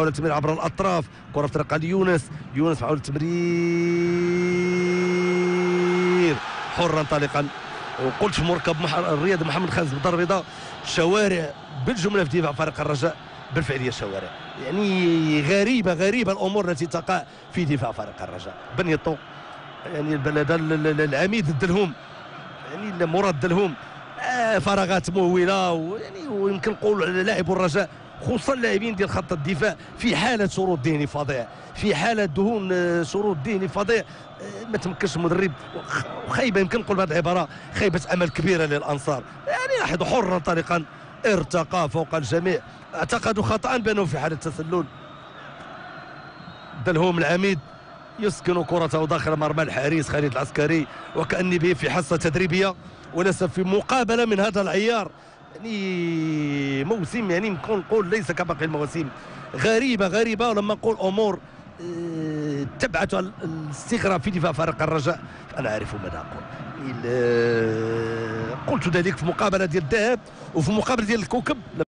محاولة التمرير عبر الأطراف، كرة في طريقة ليونس، يونس محاولة التمرير حرا طليقا. وقلت في مركب الرياضي محمد خالد بالضربة البيضاء، شوارع بالجملة في دفاع فريق الرجاء بالفعلية شوارع. يعني غريبة الأمور التي تقع في دفاع فريق الرجاء. بنيطو يعني هذا العميد الدلهم، يعني مراد الدلهم، فراغات مهوله، ويعني ويمكن نقول لاعب الرجاء خصوصا اللاعبين ديال خط الدفاع في حاله شروط ذهني فظيع، في حاله دهون شروط ذهني فظيع. ما تمكنش المدرب، وخيبه يمكن نقول بهذه العباره، خيبه امل كبيره للانصار. يعني لاحظوا حرا طليقا ارتقى فوق الجميع، اعتقدوا خطا بانه في حاله تسلل. دلهم العميد يسكن كرته داخل مرمى الحارس خالد العسكري، وكأني به في حصة تدريبية وليس في مقابلة من هذا العيار. يعني موسم يعني ممكن نقول ليس كباقي المواسم. غريبة ولما نقول أمور تبعث الاستغراب في دفاع فريق الرجاء فأنا أعرف ماذا أقول. قلت ذلك في مقابلة ديال الذهاب وفي مقابلة ديال الكوكب.